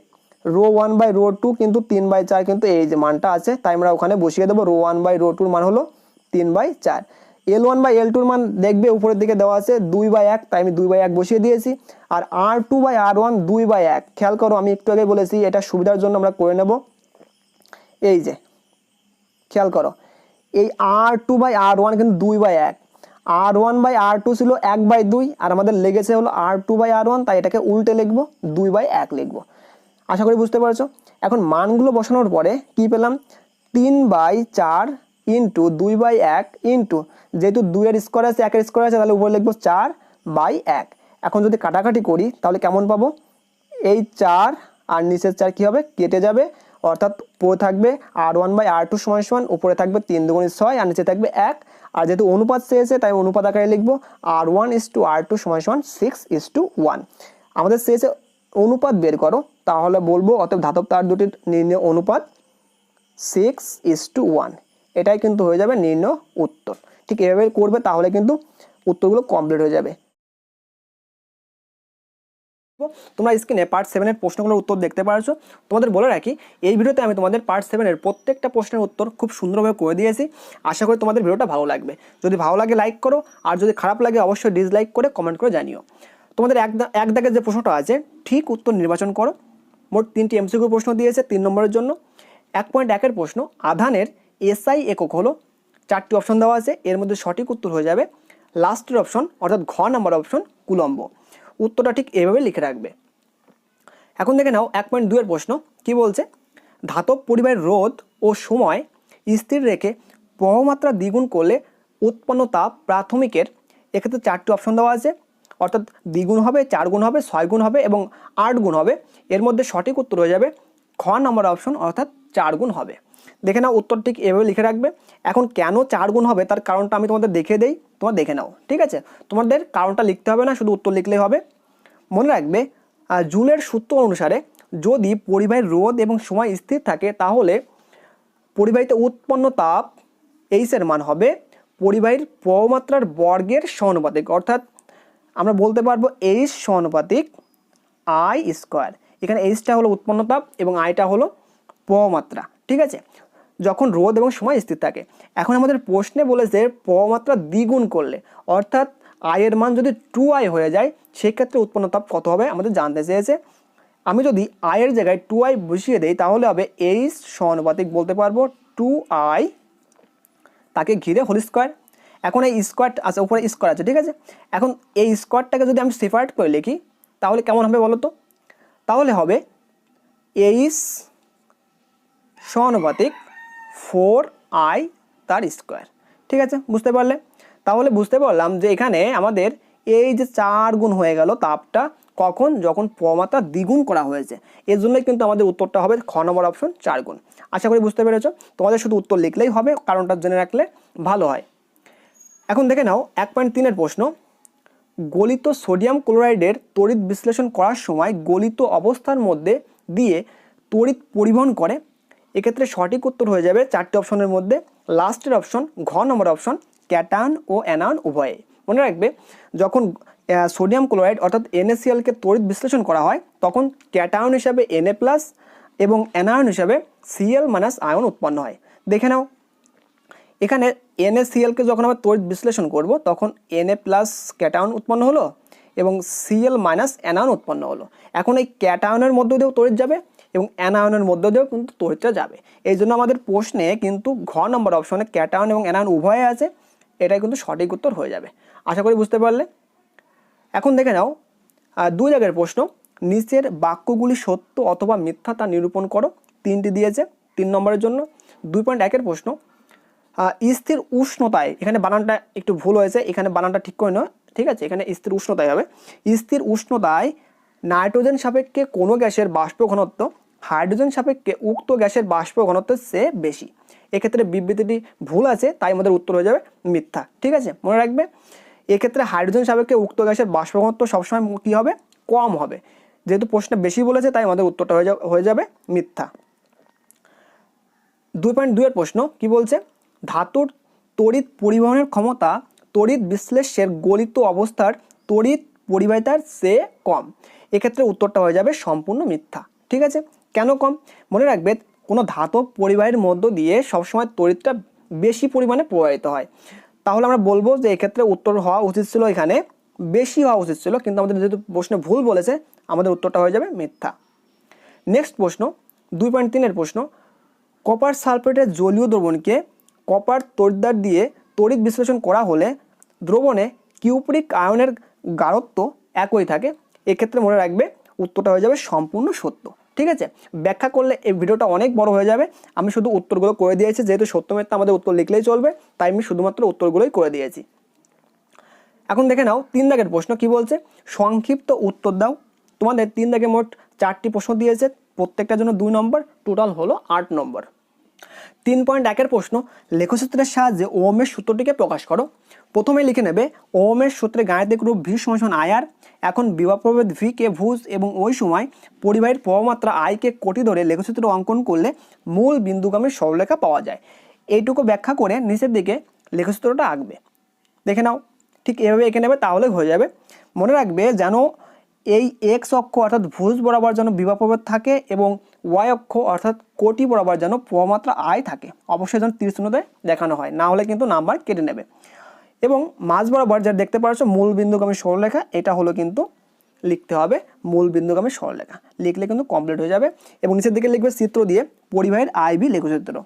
ρ1 বাই ρ2 কিন্তু 3/4, কিন্তু এই যে মানটা আছে তাই আমরা ওখানে বসিয়ে দেবো, ρ1 বাই ρ2 মান হলো 3/4। L1 বাই L2 মান দেখবে উপরের দিকে দেওয়া আছে 2/1, তাই আমি 2/1 বসিয়ে দিয়েছি। আর R2 বাই R1 2/1, খেয়াল করো আমি একটু আগে বলেছি এটা সুবিধার জন্য আমরা করে নেব। এই যে খেয়াল করো এই R2 বাই R1 কিন্তু 2/1, R1 বাই R2 ছিল 1/2, আর আমাদের লেগেছে হলো R2 বাই R1, তাই এটাকে উল্টে লিখবো, 2/1 লিখবো। আশা করি বুঝতে পারছো। এখন মানগুলো বসানোর পরে কি পেলাম, 3/4 ইন্টু 2/1 ইন্টু, যেহেতু 2 এর স্কোয়ার আছে 1 এর স্কোয়ার আছে তাহলে উপরে লিখবো 4/1। এখন যদি কাটাকাটি করি তাহলে কেমন পাবো, এই 4 আর নিচের 4 কি হবে, কেটে যাবে, অর্থাৎ উপরে থাকবে R1 বাই R2 সমান সমান, উপরে থাকবে 3 দুগুণ 6 আর নিচে থাকবে 1। আর যেহেতু অনুপাত চেয়েছে তাই অনুপাত আকারে লিখবো R1:R2 সমান সমান 6:1। আমাদের চেয়েছে অনুপাত বের করো, তাহলে বলবো অতএব ধাতব তার দুটির নির্ণয় অনুপাত 6:1। এটাই কিন্তু হয়ে যাবে নির্ণয় উত্তর। ঠিক এভাবে করবে তাহলে কিন্তু উত্তরগুলো কমপ্লিট হয়ে যাবে। তোমরা স্ক্রিনে পার্ট 7 এর প্রশ্নগুলোর উত্তর দেখতে পারছো। তোমাদের বলে রাখি এই ভিডিওতে আমি তোমাদের পার্ট 7 এর প্রত্যেকটা প্রশ্নের উত্তর খুব সুন্দরভাবে করে দিয়েছি। আশা করি তোমাদের ভিডিওটা ভালো লাগবে। যদি ভালো লাগে লাইক করো, আর যদি খারাপ লাগে অবশ্যই ডিসলাইক করে কমেন্ট করে জানিও। তোমাদের এক দাগের যে প্রশ্নটা আছে ঠিক উত্তর নির্বাচন করো। মোট 3টি এমসিকিউ প্রশ্ন দিয়েছে 3 নম্বরের জন্য। 1.1 প্রশ্ন, আধানের এসআই একক হলো, 4টি অপশন দেওয়া আছে, এর মধ্যে সঠিক উত্তর হয়ে যাবে লাস্টের অপশন অর্থাৎ ঘ নম্বর অপশন কুলম্ব। উত্তরটা ঠিক এভাবে লিখে রাখবে। এখন দেখে নাও 1.2 এর প্রশ্ন কি বলছে, ধাতব পরিবাহের রোধ ও সময় স্থির রেখে প্রবাহমাত্রা দ্বিগুণ করলে উৎপন্ন তাপ প্রাথমিকের, এক্ষেত্রে 4টি অপশন দেওয়া আছে, অর্থাৎ দ্বিগুণ হবে, 4 গুণ হবে, 6 গুণ হবে এবং 8 গুণ হবে। এর মধ্যে সঠিক উত্তর হয়ে যাবে খ নম্বর অপশন অর্থাৎ 4 গুণ হবে। দেখে নাও উত্তর ঠিক এভাবে লিখে রাখবে। এখন কেন 4 গুণ হবে তার কারণটা আমি তোমাদের দেখিয়ে দেই, তোমরা দেখে নাও, ঠিক আছে। তোমাদের কারণটা লিখতে হবে না, শুধু উত্তর লিখলেই হবে। মনে রাখবে জুলের সূত্র অনুসারে যদি পরিবাহীর রোধ এবং সময় স্থির থাকে তাহলে পরিবাহীতে উৎপন্ন তাপ এইচ এর মান হবে পরিবাহীর প্রবাহমাত্রার বর্গের সমানুপাতিক, অর্থাৎ আমরা বলতে পারবো এইচ সমানুপাতিক I²। এখানে এইচটা হলো উৎপন্ন তাপ এবং আইটা হলো প্রবাহমাত্রা, ঠিক আছে। যখন রোধ এবং সময় স্থির থাকে। এখন আমাদের প্রশ্নে বলেছে প্রবাহ মাত্রা দ্বিগুণ করলে, অর্থাৎ আয়ের মান যদি 2i হয়ে যায় সেক্ষেত্রে উৎপন্ন তাপ কত হবে আমাদের জানতে চেয়েছে। আমি যদি আয়ের জায়গায় 2i বসিয়ে দেই তাহলে হবে এইচ সমানুপাতিক বলতে পারবো 2i তাকে ঘিরে হোল স্কোয়ার। এখন এই স্কোয়ার আছে, উপরে স্কোয়ার আছে, ঠিক আছে। এখন এই স্কোয়ারটাকে যদি আমি সেপারেট করে লিখি তাহলে কেমন হবে বলো তো? তাহলে হবে এইচ সমানুপাতিক 4i তার স্কোয়ার, ঠিক আছে, বুঝতে পারলে? তাহলে বুঝতে পারলাম যে এখানে আমাদের এই যে 4 গুণ হয়ে গেল তাপটা, কখন? যখন প্রমাত্রা দ্বিগুণ করা হয়েছে। এর জন্যই কিন্তু আমাদের উত্তরটা হবে খ নম্বর অপশন 4 গুণ। আশা করি বুঝতে পেরেছো। তোমাদের শুধু উত্তর লিখলেই হবে, কারণটা জেনে রাখলে ভালো হয়। এখন দেখে নাও 1.3-এর প্রশ্ন। গলিত সোডিয়াম ক্লোরাইডের তড়িৎ বিশ্লেষণ করার সময় গলিত অবস্থার মধ্যে দিয়ে তড়িৎ পরিবহন করে। এক্ষেত্রে সঠিক উত্তর হয়ে যাবে 4টি অপশনের মধ্যে লাস্টের অপশন ঘ নম্বর অপশন, ক্যাটায়ন ও অ্যানায়ন উভয়ে। মনে রাখবে যখন সোডিয়াম ক্লোরাইড অর্থাৎ NaCl-কে তড়িৎ বিশ্লেষণ করা হয় তখন ক্যাটায়ন হিসাবে Na+ এবং অ্যানায়ন হিসাবে Cl- আয়ন উৎপন্ন হয়। দেখে নাও এখানে NaCl-কে যখন আমরা তড়িৎ বিশ্লেষণ করব তখন Na+ ক্যাটায়ন উৎপন্ন হলো এবং Cl- অ্যানায়ন উৎপন্ন হলো। এখন এই ক্যাটায়নের মধ্য দিয়েও তড়িৎ যাবে এবং অ্যানায়নের মধ্য দিয়েও কিন্তু তড়িৎটা যাবে। এই জন্য আমাদের প্রশ্নে কিন্তু ঘ নম্বর অপশনে ক্যাটায়ন এবং অ্যানায়ন উভয়ে আছে, এটাই কিন্তু সঠিক উত্তর হয়ে যাবে। আশা করি বুঝতে পারলে। এখন দেখে নাও 2 জায়গার প্রশ্ন। নিচের বাক্যগুলি সত্য অথবা মিথ্যা তা নিরূপণ করো। 3টি দিয়েছে 3 নম্বরের জন্য। 2.1-এর প্রশ্ন। স্থির উষ্ণতায়, এখানে বানানটা একটু ভুল হয়েছে, এখানে বানানটা ঠিক করে নাও, ঠিক আছে, এখানে স্থির উষ্ণতায় হবে। স্থির উষ্ণতায় নাইট্রোজেন সাপেক্ষে কোনো গ্যাসের বাষ্প ঘনত্ব হাইড্রোজেন সাপেক্ষে উক্ত গ্যাসের বাষ্প ঘনত্বের চেয়ে বেশি। এক্ষেত্রে বিবৃতিটি ভুল আছে, তাই আমাদের উত্তর হয়ে যাবে মিথ্যা, ঠিক আছে, মনে রাখবে। এক্ষেত্রে হাইড্রোজেন সাপেক্ষে উক্ত গ্যাসের বাষ্প ঘনত্ব সবসময় কী হবে? কম হবে। যেহেতু প্রশ্নে বেশি বলেছে তাই আমাদের উত্তরটা হয়ে যাবে মিথ্যা। 2.2-এর প্রশ্ন কি বলছে? ধাতুর তড়িৎ পরিবহনের ক্ষমতা তড়িৎ বিশ্লেষ্যের গলিত অবস্থার তড়িৎ পরিবাহিতার চেয়ে কম। এক্ষেত্রে উত্তরটা হয়ে যাবে সম্পূর্ণ মিথ্যা, ঠিক আছে। কেন কম? মনে রাখবে কোনো ধাতব পরিবাহীর মধ্য দিয়ে সবসময় তড়িৎটা বেশি পরিমাণে প্রবাহিত হয়। তাহলে আমরা বলবো যে এক্ষেত্রে উত্তর হওয়া উচিত ছিল এখানে বেশি হওয়া উচিত ছিল, কিন্তু আমাদের যেহেতু প্রশ্নে ভুল বলেছে আমাদের উত্তরটা হয়ে যাবে মিথ্যা। নেক্সট প্রশ্ন 2.3-এর প্রশ্ন। কপার সালফেটের জলীয় দ্রবণকে কপার তড়িৎদ্বার দিয়ে তড়িৎ বিশ্লেষণ করা হলে দ্রবণে কিউপ্রিক আয়নের গাঢ়ত্ব একই থাকে। এক্ষেত্রে মনে রাখবে উত্তরটা হয়ে যাবে সম্পূর্ণ সত্য, ঠিক আছে। ব্যাখ্যা করলে এই ভিডিওটা অনেক বড় হয়ে যাবে, আমি শুধু উত্তরগুলো করে দিয়েছি, যেহেতু সত্য মিথ্যা আমাদের উত্তর লিখলেই চলবে তাই আমি শুধুমাত্র উত্তরগুলোই করে দিয়েছি। এখন দেখে নাও 3 দাগের প্রশ্ন কি বলছে? সংক্ষিপ্ত উত্তর দাও। তোমাদের 3 দাগে মোট 4টি প্রশ্ন দিয়েছে, প্রত্যেকটার জন্য 2 নম্বর, টোটাল হলো 8 নম্বর। 3.1-এর প্রশ্ন। লেখচিত্রের সাহায্যে ওহমের সূত্রটিকে প্রকাশ করো। প্রথমে লিখে নেবে ওহমের সূত্রে গাণিতিক রূপ V = IR। এখন বিভব প্রভেদ V কে ভুজ এবং ওই সময় পরিবাহীর প্রবাহমাত্রা I কে কোটি ধরে লেখচিত্র অঙ্কন করলে মূল বিন্দুগামী সরলরেখা পাওয়া যায়। এইটুকু ব্যাখ্যা করে নিচের দিকে লেখচিত্রটা আঁকবে। দেখে নাও ঠিক এভাবে এঁকে নেবে, তাহলে হয়ে যাবে। মনে রাখবে যেন এই এক্স অক্ষ অর্থাৎ ভুজ বরাবর যেন বিভব প্রভেদ থাকে এবং ওয়াই অক্ষ অর্থাৎ কোটি বরাবর যেন প্রবাহমাত্রা আই থাকে। অবশ্যই যেন তীরচিহ্নতে দেখানো হয়, না হলে কিন্তু নাম্বার কেটে নেবে। এবং মাঝ বরাবর যা দেখতে পাচ্ছ মূল বিন্দুগামী সরলরেখা, এটা হলো কিন্তু লিখতে হবে মূল বিন্দুগামী সরলরেখা। লিখলে কিন্তু কমপ্লিট হয়ে যাবে। এবং নিচের দিকে লিখবে চিত্র দিয়ে পরিবাহীর IV লেখচিত্র।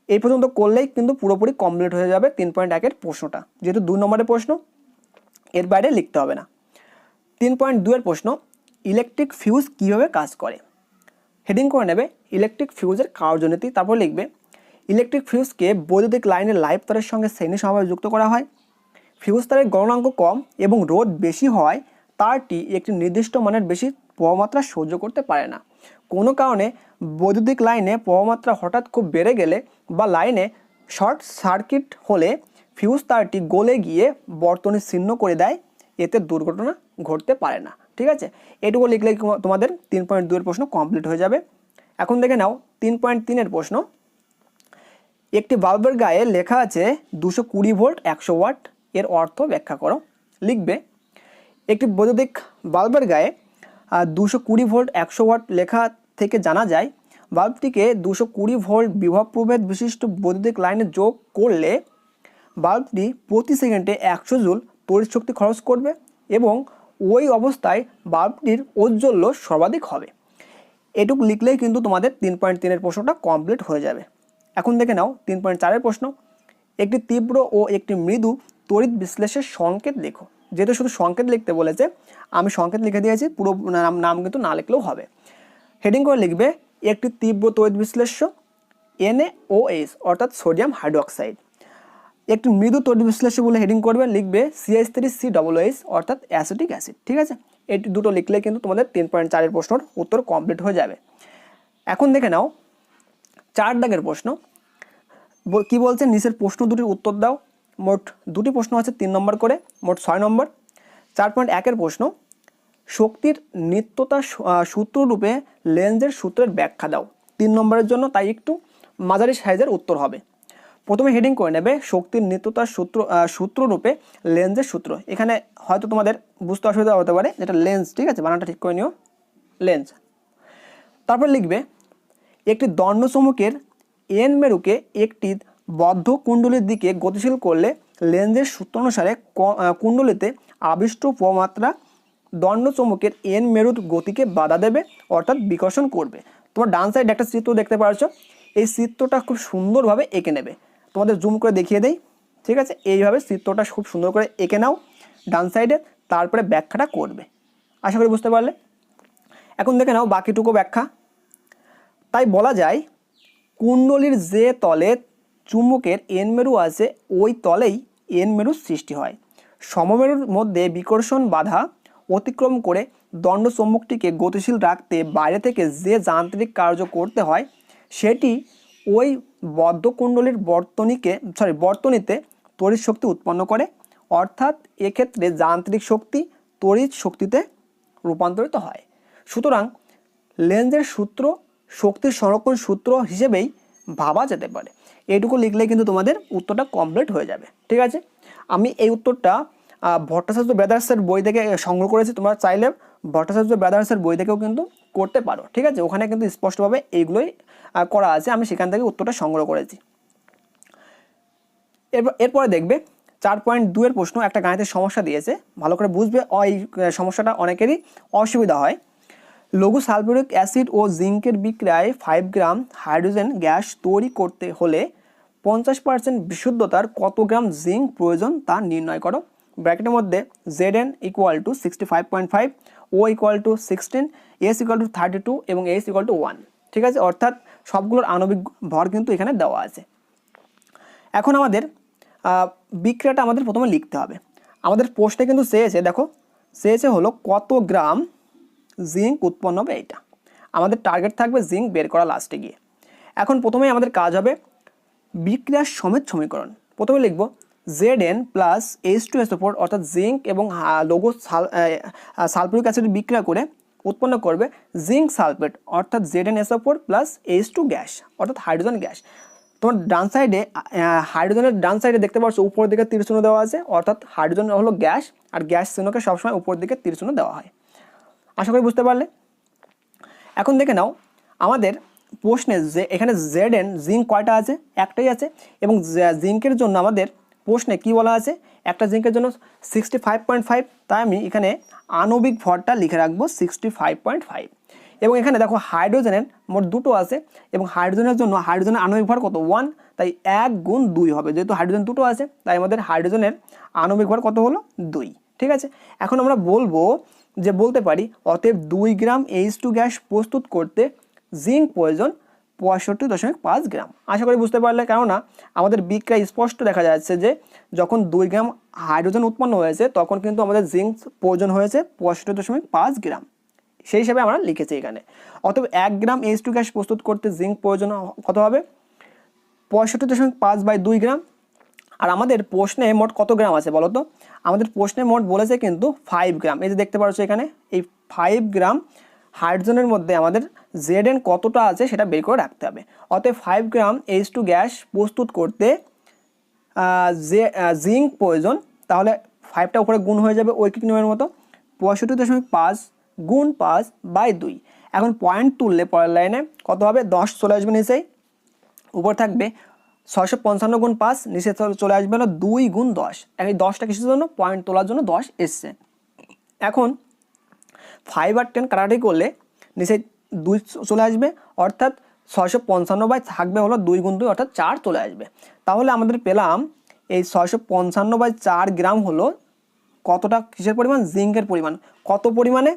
এই পর্যন্ত করলেই কিন্তু পুরোপুরি কমপ্লিট হয়ে যাবে 3.1-এর প্রশ্নটা, যেহেতু 2 নম্বরের প্রশ্ন, এর বাইরে লিখতে হবে না। 3.2-এর প্রশ্ন। ইলেকট্রিক ফিউজ কীভাবে কাজ করে? হেডিং করে নেবে ইলেকট্রিক ফিউজের কার্যনীতি, তারপর লিখবে ইলেকট্রিক ফিউজকে বৈদ্যুতিক লাইনের লাইভ তারের সঙ্গে শ্রেণী সমভাবে যুক্ত করা হয়। ফিউজ তারের গলনাঙ্ক কম এবং রোধ বেশি হওয়ায় তারটি একটি নির্দিষ্ট মানের বেশি প্রবাহমাত্রা সহ্য করতে পারে না। কোনো কারণে বৈদ্যুতিক লাইনে প্রবাহমাত্রা হঠাৎ খুব বেড়ে গেলে বা লাইনে শর্ট সার্কিট হলে ফিউজ তারটি গলে গিয়ে বর্তনী ছিন্ন করে দেয়, এতে দুর্ঘটনা ঘটতে পারে না। ঠিক আছে, এটুকু লিখলে তোমাদের 3.2-এর প্রশ্ন কমপ্লিট হয়ে যাবে। এখন দেখে নাও 3.3-এর প্রশ্ন। একটি বাল্বের গায়ে লেখা আছে 220 ভোল্ট 100 ওয়াট, এর অর্থ ব্যাখ্যা করো। লিখবে একটি বৈদ্যুতিক বাল্বের গায়ে 220 ভোল্ট 100 ওয়াট লেখা থেকে জানা যায় বাল্বটিকে 220 ভোল্ট বিভব প্রভেদ বিশিষ্ট বৈদ্যুতিক লাইনে যোগ করলে বাল্বটি প্রতি সেকেন্ডে 100 জুল তড়িৎ শক্তি খরচ করবে এবং ওই অবস্থায় বাল্বটির ঔজ্জ্বল্য সর্বাধিক হবে। এটুকু লিখলেই কিন্তু তোমাদের 3.3 প্রশ্নটা কমপ্লিট হয়ে যাবে। এখন দেখে নাও 3.4 প্রশ্ন। একটি তীব্র ও একটি মৃদু তড়িৎ বিশ্লেষের সংকেত লেখো। যেহেতু শুধু সংকেত লিখতে বলেছে, আমি সংকেত লিখে দিয়েছি, পুরো নাম কিন্তু না লিখলেও হবে। হেডিং করে লিখবে একটি তীব্র তড়িৎ বিশ্লেষ্য NaOH অর্থাৎ সোডিয়াম হাইড্রোক্সাইড। একটি মৃদু তড়িৎ বিশ্লেষ্য বলে হেডিং করবে, লিখবে CH3COOH অর্থাৎ অ্যাসিটিক অ্যাসিড। ঠিক আছে, এই দুটো লিখলে কিন্তু তোমাদের 3.4 প্রশ্নের উত্তর কমপ্লিট হয়ে যাবে। এখন দেখে নাও 4 দাগের প্রশ্ন। কি বলছে, নিচের প্রশ্ন দুটির উত্তর দাও। মোট দুটি প্রশ্ন আছে 3 নম্বর করে, মোট 6 নম্বর। 4.1 প্রশ্ন, শক্তির নিত্যতা সূত্ররূপে লেন্জের সূত্রের ব্যাখ্যা দাও। 3 নম্বরের জন্য, তাই একটু মাঝারি সাইজের উত্তর হবে। প্রথমে হেডিং করে নেবে শক্তির নিত্যতার সূত্ররূপে লেন্সের সূত্র। এখানে হয়তো তোমাদের বুঝতে অসুবিধা হতে পারে, যেটা লেন্স, ঠিক আছে, বানানটা ঠিক করে নিও, লেন্স। তারপর লিখবে একটি দণ্ডচুম্বকের এন মেরুকে একটি বদ্ধ কুণ্ডলীর দিকে গতিশীল করলে লেন্সের সূত্র অনুসারে কুণ্ডলীতে আবিষ্ট প্রমাত্রা দণ্ডচুম্বকের এন মেরুর গতিকে বাধা দেবে অর্থাৎ বিকর্ষণ করবে। তোমার ডান সাইডে একটা চিত্র দেখতে পাচ্ছ, এই চিত্রটা খুব সুন্দরভাবে এঁকে নেবে। তোমাদের জুম করে দেখিয়ে দেই, ঠিক আছে, এইভাবে চিত্রটা খুব সুন্দর করে এঁকে নাও ডান সাইডে, তারপরে ব্যাখ্যাটা করবে। আশা করি বুঝতে পারলে। এখন দেখে নাও বাকিটুকু ব্যাখ্যা। তাই বলা যায় কুণ্ডলীর যে তলে চুম্বকের এন মেরু আছে ওই তলেই এন মেরুর সৃষ্টি হয়। সমমেরুর মধ্যে বিকর্ষণ বাধা অতিক্রম করে দণ্ডচুম্বকটিকে গতিশীল রাখতে বাইরে থেকে যে যান্ত্রিক কার্য করতে হয় সেটি ওই বদ্ধকুণ্ডলীর বর্তনীতে তড়িৎ শক্তি উৎপন্ন করে, অর্থাৎ এক্ষেত্রে যান্ত্রিক শক্তি তড়িৎ শক্তিতে রূপান্তরিত হয়। সুতরাং লেন্সের সূত্র শক্তির সংরক্ষণ সূত্র হিসেবেই ভাবা যেতে পারে। এইটুকু লিখলে কিন্তু তোমাদের উত্তরটা কমপ্লিট হয়ে যাবে। ঠিক আছে, আমি এই উত্তরটা ভট্টাচার্য ব্রাদার্সের বই থেকে সংগ্রহ করেছি। তোমরা চাইলে ভট্টাচার্য ব্রাদার্সের বই থেকেও কিন্তু করতে পারো। ঠিক আছে, ওখানে কিন্তু স্পষ্টভাবে এইগুলোই করা আছে, আমি সেখান থেকে উত্তরটা সংগ্রহ করেছি। এরপরে দেখবে 4.2 প্রশ্ন, একটা গাণিতিক সমস্যা দিয়েছে, ভালো করে বুঝবে। এই সমস্যাটা অনেকেরই অসুবিধা হয়। লঘু সালফিউরিক অ্যাসিড ও জিঙ্কের বিক্রিয়ায় 5 গ্রাম হাইড্রোজেন গ্যাস তৈরি করতে হলে 50% বিশুদ্ধতার কত গ্রাম জিঙ্ক প্রয়োজন তা নির্ণয় করো। ব্র্যাকেটের মধ্যে Zn = 65.5, O = 16, S = 32 এবং H = 1। ঠিক আছে, অর্থাৎ সবগুলোর আণবিক ভর কিন্তু এখানে দেওয়া আছে। এখন আমাদের বিক্রিয়াটা আমাদের প্রথমে লিখতে হবে। আমাদের প্রশ্নে কিন্তু চেয়েছে হলো কত গ্রাম জিঙ্ক উৎপন্ন হবে, এইটা আমাদের টার্গেট থাকবে, জিঙ্ক বের করা লাস্টে গিয়ে। এখন প্রথমেই আমাদের কাজ হবে বিক্রিয়ার সমেত সমীকরণ। প্রথমে লিখব Zn প্লাস H2SO4 অর্থাৎ জিঙ্ক এবং লঘু সালফিউরিক অ্যাসিড বিক্রিয়া করে উৎপন্ন করবে জিঙ্ক সালফেট অর্থাৎ ZnSO4 প্লাস H2 গ্যাস অর্থাৎ হাইড্রোজেন গ্যাস। তোমার ডান সাইডে হাইড্রোজেনের ডান সাইডে দেখতে পাচ্ছ উপরের দিকে তীর চিহ্ন দেওয়া আছে, অর্থাৎ হাইড্রোজেন হলো গ্যাস, আর গ্যাস চিহ্নকে সবসময় উপরের দিকে তীর চিহ্ন দেওয়া হয়। আশা করি বুঝতে পারলে। এখন দেখে নাও আমাদের প্রশ্নে যে এখানে Zn জিঙ্ক কয়টা আছে, একটাই আছে, এবং জিঙ্কের জন্য আমাদের প্রশ্নে কি বলা আছে, একটা জিঙ্কের জন্য 65.5, তাই আমি এখানে আণবিক ভরটা লিখে রাখবো 65.5। এবং এখানে দেখো হাইড্রোজেনের মোট দুটো আছে, এবং হাইড্রোজেনের জন্য হাইড্রোজেনের আণবিক ভর কত, 1, তাই 1 গুণ 2 হবে। যেহেতু হাইড্রোজেন দুটো আছে তাই আমাদের হাইড্রোজেনের আণবিক ভর কত হলো, 2। ঠিক আছে, এখন আমরা বলতে পারি অতএব 2 গ্রাম H2 গ্যাস প্রস্তুত করতে জিঙ্ক প্রয়োজন 65.5 গ্রাম। আশা করি বুঝতে পারলে, কেননা আমাদের বিক্রিয়ায় স্পষ্ট দেখা যাচ্ছে যে যখন 2 গ্রাম হাইড্রোজেন উৎপন্ন হয়েছে তখন কিন্তু আমাদের জিঙ্ক প্রয়োজন হয়েছে 65.5 গ্রাম, সেই হিসাবে আমরা লিখেছি এখানে। অতএব 1 গ্রাম H2 গ্যাস প্রস্তুত করতে জিঙ্ক প্রয়োজন কত হবে, 65.5/2 গ্রাম। আর আমাদের প্রশ্নে মোট কত গ্রাম আছে বলো তো, আমাদের প্রশ্নে মোট বলেছে কিন্তু 5 গ্রাম। এই যে দেখতে পাচ্ছ এখানে এই 5 গ্রাম হাইড্রোজেনের মধ্যে আমাদের Zn কতটা আছে সেটা বের করে রাখতে হবে। অতএব 5 গ্রাম H2 গ্যাস প্রস্তুত করতে জিঙ্ক প্রয়োজন, তাহলে 5টা উপরে গুণ হয়ে যাবে ঐকিক নিয়মের মতো, 65.5 গুণ 5/2। এখন পয়েন্ট তুললে পরের লাইনে কত হবে, 10 চলে আসবে নিচেই, উপর থাকবে 655 গুণ 5, নিচে চলে আসবে হলো 2 গুণ 10। এই 10টা কিসের জন্য, পয়েন্ট তোলার জন্য 10 এসছে। এখন 5 আর 10 কাটাকাটি করলে নিচে 2 চলে আসবে, অর্থাৎ 655 বাই থাকবে হলো 2 গুণ 2 অর্থাৎ 4 চলে আসবে। তাহলে আমাদের পেলাম এই 655 বাই 4 গ্রাম হলো কতটা কিসের পরিমাণ, জিঙ্কের পরিমাণ। কত পরিমাণে,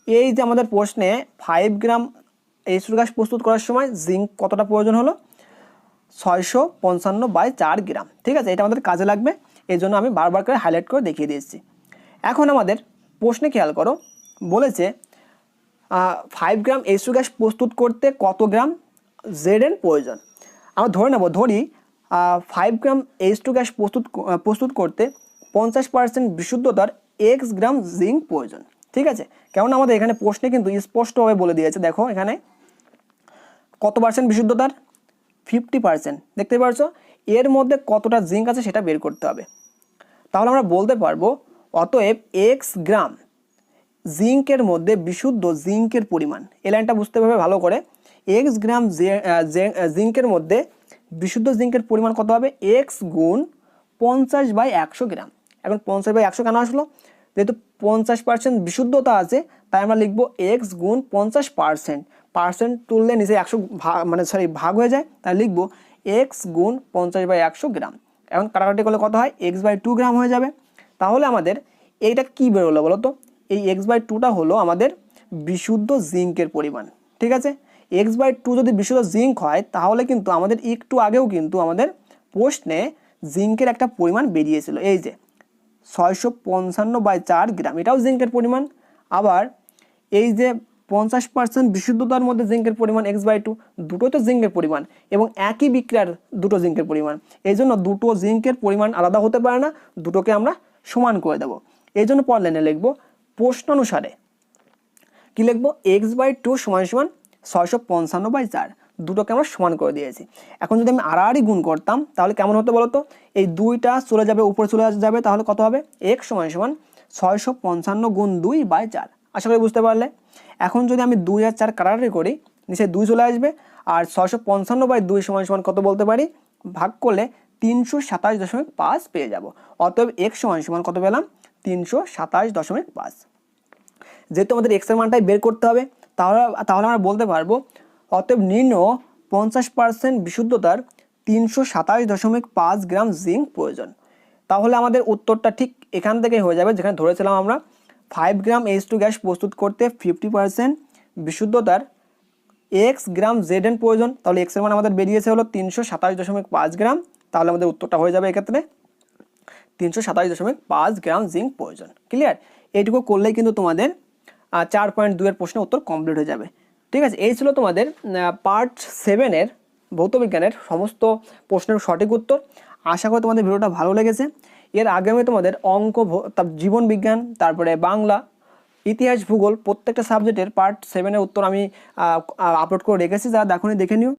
এই যে আমাদের প্রশ্নে 5 গ্রাম H2 গ্যাস প্রস্তুত করার সময় জিঙ্ক কতটা প্রয়োজন হলো, 655 বাই 4 গ্রাম। ঠিক আছে, এটা আমাদের কাজে লাগবে, এই জন্য আমি বারবার করে হাইলাইট করে দেখিয়ে দিয়েছি। এখন আমাদের প্রশ্নে খেয়াল করো, বলেছে 5 গ্রাম H2 গ্যাস প্রস্তুত করতে কত গ্রাম Zn প্রয়োজন। আমরা ধরে নেব, ধরি 5 গ্রাম H2 গ্যাস প্রস্তুত করতে 50% বিশুদ্ধতার x গ্রাম জিঙ্ক প্রয়োজন। ঠিক আছে, কেননা আমাদের এখানে প্রশ্নে কিন্তু স্পষ্টভাবে বলে দিয়েছে, দেখো এখানে কত পার্সেন্ট বিশুদ্ধতার, 50%। দেখতে পাচ্ছ, এর মধ্যে কতটা জিঙ্ক আছে সেটা বের করতে হবে। তাহলে আমরা বলতে পারবো অতএব x গ্রাম জিঙ্কের মধ্যে বিশুদ্ধ জিঙ্কের পরিমাণ, এই লাইনটা বুঝতে পারবে ভালো করে, x গ্রাম জিঙ্কের মধ্যে বিশুদ্ধ জিঙ্কের পরিমাণ কত হবে, x গুণ 50 বাই 100 গ্রাম। এখন 50 বাই 100 কেন আসলো, যেহেতু 50% বিশুদ্ধতা আছে তাই আমরা লিখবো x গুণ 50%, পার্সেন্ট তুললে নিচে 100 ভাগ হয়ে যায়, তাই লিখবো x গুণ 50 বাই 100 গ্রাম। এখন কাটাকাটি করলে কত হয়, x বাই 2 গ্রাম হয়ে যাবে। তাহলে আমাদের এইটা কি বেরোলো বলো তো, এই x বাই 2টা হলো আমাদের বিশুদ্ধ জিঙ্কের পরিমাণ। ঠিক আছে, x বাই 2 যদি বিশুদ্ধ জিঙ্ক হয় তাহলে কিন্তু আমাদের একটু আগেও কিন্তু আমাদের প্রশ্নে জিঙ্কের একটা পরিমাণ বেরিয়েছিল, এই যে 655 বাই 4 গ্রাম, এটাও জিঙ্কের পরিমাণ। আবার এই যে 50% বিশুদ্ধতার মধ্যে জিঙ্কের পরিমাণ x বাই 2, দুটোই তো জিঙ্কের পরিমাণ এবং একই বিক্রিয়ার দুটো জিঙ্কের পরিমাণ, এই জন্য দুটো জিঙ্কের পরিমাণ আলাদা হতে পারে না, দুটোকে আমরা সমান করে দেবো। এই জন্য পর লাইনে লিখবো প্রশ্ন অনুসারে কি লিখবো, x বাই 2 সমান সমান 655 বাই 4, দুটোকে আমরা সমান করে দিয়েছি। এখন যদি আমি আড়াআড়ি গুণ করতাম তাহলে কেমন হতো বলতো, এই 2টা চলে যাবে উপরে চলে যাবে, তাহলে কত হবে, x সমান সমান 655 গুণ 2 বাই 4। আশা করি বুঝতে পারলে। এখন যদি আমি 2 আর 4 কাটাকাটি করি, নিচে 2 চলে আসবে, আর 655 বাই 2 সমান সমান কত বলতে পারি, ভাগ করলে 327.5 পেয়ে যাব। অতএব x সমান সমান কত পেলাম, 327.5। যেহেতু আমাদের x এর মানটাই বের করতে হবে, তাহলে আমরা বলতে পারবো অতএব নির্ণয় 50% বিশুদ্ধতার 327.5 গ্রাম জিঙ্ক প্রয়োজন। তাহলে আমাদের উত্তরটা ঠিক এখান থেকে হয়ে যাবে, যেখানে ধরেছিলাম আমরা 5 গ্রাম H2 গ্যাস প্রস্তুত করতে 50% বিশুদ্ধতার x গ্রাম Zn প্রয়োজন। তাহলে x এর মান আমাদের বেরিয়েছে হলো 327.5 গ্রাম, তাহলে আমাদের উত্তরটা হয়ে যাবে এক্ষেত্রে 327.5 গ্রাম জিঙ্ক প্রয়োজন। ক্লিয়ার, এইটুকু করলেই কিন্তু তোমাদের 4.2 এর প্রশ্নের উত্তর কমপ্লিট হয়ে যাবে। ঠিক আছে, এই ছিল তোমাদের পার্ট 7-এর ভৌতবিজ্ঞানের সমস্ত প্রশ্নের সঠিক উত্তর। আশা করি তোমাদের ভিডিওটা ভালো লেগেছে। এর আগে আমি তোমাদের অঙ্ক, জীবন বিজ্ঞান, তারপরে বাংলা, ইতিহাস, ভূগোল প্রত্যেকটা সাবজেক্টের পার্ট 7-এর উত্তর আমি আপলোড করে রেখেছি, যারা দেখোনি দেখে নিও।